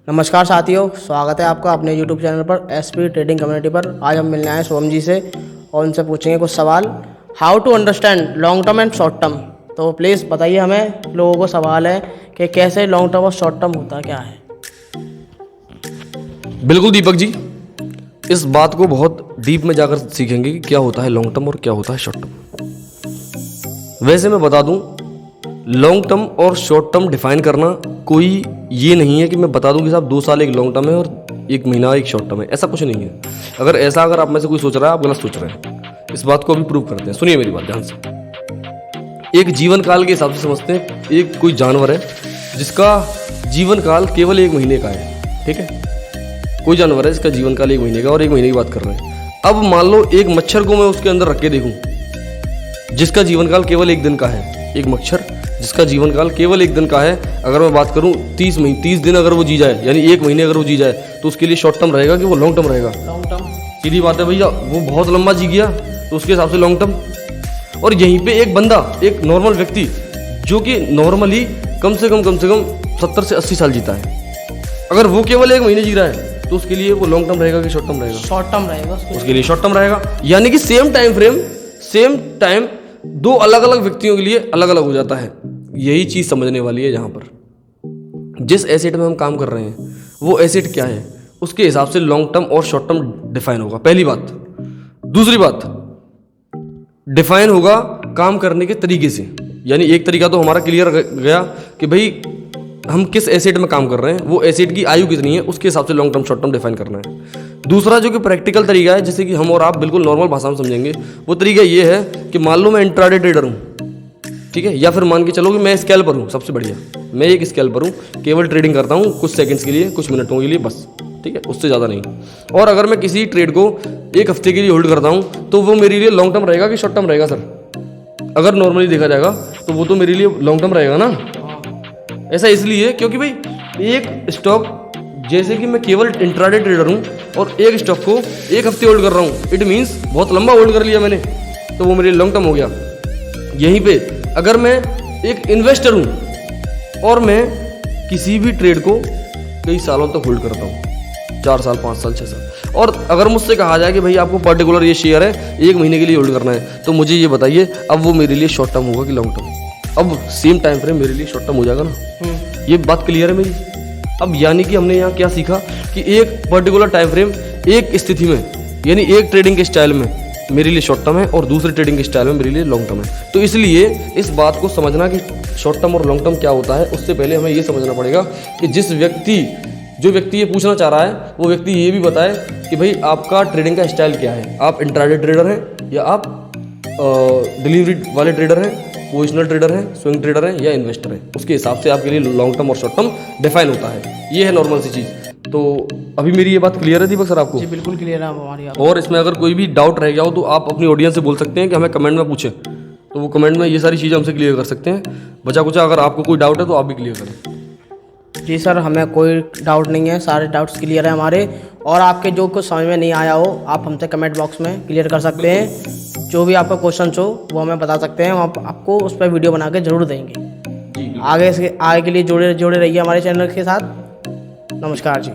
नमस्कार साथियों, स्वागत है आपका अपने YouTube चैनल पर एसपी ट्रेडिंग कम्युनिटी पर। आज हम मिलने आए शुभम जी से और उनसे पूछेंगे कुछ सवाल। How to understand long term and short term. तो प्लीज़ बताइए हमें, लोगों को सवाल है कि कैसे लॉन्ग टर्म और शॉर्ट टर्म होता क्या है। बिल्कुल दीपक जी, इस बात को बहुत डीप में जाकर सीखेंगे कि क्या होता है लॉन्ग टर्म और क्या होता है शॉर्ट टर्म। वैसे मैं बता दूं, लॉन्ग टर्म और शॉर्ट टर्म डिफाइन करना कोई ये नहीं है कि मैं बता दूं कि साहब 2 साल एक लॉन्ग टर्म है और 1 महीना एक शॉर्ट टर्म है। ऐसा कुछ नहीं है। अगर आप में से कोई सोच रहा है, आप गलत सोच रहे हैं। इस बात को अभी प्रूव करते हैं। सुनिए मेरी बात ध्यान से। एक जीवन काल के हिसाब से समझते हैं, एक कोई जानवर है जिसका जीवन काल केवल 1 महीने का है। ठीक है, कोई जानवर है जिसका जीवन काल 1 महीने का और 1 महीने की बात कर रहे हैं। अब मान लो एक मच्छर को मैं उसके अंदर रख के देखूं जिसका जीवन काल केवल 1 दिन का है। एक मच्छर जिसका जीवन काल केवल 1 दिन का है, अगर मैं बात करूं 30 दिन अगर वो जी जाए, यानी 1 महीने अगर वो जी जाए, तो उसके लिए शॉर्ट टर्म रहेगा कि वो लॉन्ग टर्म रहेगा। लॉन्ग टर्म सीधी बात है भैया, वो बहुत लंबा जी गया तो उसके हिसाब से लॉन्ग टर्म। और यहीं पे एक बंदा, एक नॉर्मल व्यक्ति जो कि नॉर्मली कम से कम 70 से 80 साल जीता है, अगर वो केवल 1 महीने जी रहा है तो उसके लिए वो लॉन्ग टर्म रहेगा कि शॉर्ट टर्म रहेगा? शॉर्ट टर्म रहेगा उसके लिए शॉर्ट टर्म रहेगा। यानी कि same time frame, same time 2 अलग अलग व्यक्तियों के लिए अलग अलग हो जाता है। यही चीज समझने वाली है। जहां पर जिस एसेट में हम काम कर रहे हैं वो एसेट क्या है, उसके हिसाब से लॉन्ग टर्म और शॉर्ट टर्म डिफाइन होगा, पहली बात। दूसरी बात, डिफाइन होगा काम करने के तरीके से। यानी एक तरीका तो हमारा क्लियर गया कि भाई हम किस एसेट में काम कर रहे हैं, वो एसेट की आयु कितनी है, उसके हिसाब से long term short term define करना है। दूसरा जो कि प्रैक्टिकल तरीका है, जैसे कि हम और आप बिल्कुल नॉर्मल भाषा में समझेंगे, वो तरीका ये है कि मान लो मैं इंट्राडे ट्रेडर हूँ, ठीक है, या फिर मान के चलो कि मैं स्कैल्पर हूँ। सबसे बढ़िया, मैं एक स्कैल्पर हूँ, केवल ट्रेडिंग करता हूँ कुछ सेकंड्स के लिए, कुछ मिनटों के लिए बस, ठीक है, उससे ज़्यादा नहीं। और अगर मैं किसी ट्रेड को 1 हफ्ते के लिए होल्ड करता हूँ तो वो मेरे लिए लॉन्ग टर्म रहेगा कि शॉर्ट टर्म रहेगा सर? अगर नॉर्मली देखा जाएगा तो वो तो मेरे लिए लॉन्ग टर्म रहेगा ना। ऐसा इसलिए क्योंकि भाई एक स्टॉक, जैसे कि मैं केवल इंट्राडे ट्रेडर हूँ और एक स्टॉक को 1 हफ्ते होल्ड कर रहा हूँ, इट मीन्स बहुत लंबा होल्ड कर लिया मैंने, तो वो मेरे लिए लॉन्ग टर्म हो गया। यहीं पे अगर मैं एक इन्वेस्टर हूँ और मैं किसी भी ट्रेड को कई सालों तक होल्ड करता हूँ, 4 साल 5 साल 6 साल, और अगर मुझसे कहा जाए कि भाई आपको पर्टिकुलर ये शेयर है 1 महीने के लिए होल्ड करना है, तो मुझे ये बताइए अब वो मेरे लिए शॉर्ट टर्म होगा कि लॉन्ग टर्म? अब सेम टाइम फ्रेम मेरे लिए शॉर्ट टर्म हो जाएगा ना। ये बात क्लियर है मेरी। अब यानी कि हमने यहाँ क्या सीखा कि एक पर्टिकुलर टाइम फ्रेम, एक स्थिति में, यानी एक ट्रेडिंग के स्टाइल में मेरे लिए शॉर्ट टर्म है और दूसरे ट्रेडिंग के स्टाइल में मेरे लिए लॉन्ग टर्म है। तो इसलिए इस बात को समझना कि शॉर्ट टर्म और लॉन्ग टर्म क्या होता है, उससे पहले हमें ये समझना पड़ेगा कि जो व्यक्ति ये पूछना चाह रहा है वो व्यक्ति ये भी बताए कि भाई आपका ट्रेडिंग का स्टाइल क्या है। आप इंट्राडे ट्रेडर हैं या आप डिलीवरी वाले ट्रेडर हैं, पोजिशनल ट्रेडर है, स्विंग ट्रेडर है या इन्वेस्टर है, उसके हिसाब से आपके लिए लॉन्ग टर्म और शॉर्ट टर्म डिफाइन होता है। ये है नॉर्मल सी चीज़। तो अभी मेरी ये बात क्लियर है दीपक सर आपको? जी बिल्कुल क्लियर है हमारी। और इसमें अगर कोई भी डाउट रह गया हो तो आप अपनी ऑडियंस से बोल सकते हैं कि हमें कमेंट में पूछें, तो वो कमेंट में ये सारी चीज़ें हमसे क्लियर कर सकते हैं। बचा कुचा अगर आपको कोई डाउट है तो आप भी क्लियर करें। जी सर, हमें कोई डाउट नहीं है, सारे डाउट्स क्लियर है हमारे। और आपके जो कुछ समझ में नहीं आया हो आप हमसे कमेंट बॉक्स में क्लियर कर सकते हैं। जो भी आपका क्वेश्चन हो वो हमें बता सकते हैं, हम आपको उस पर वीडियो बना के ज़रूर देंगे। आगे के लिए जुड़े रहिए हमारे चैनल के साथ। नमस्कार जी।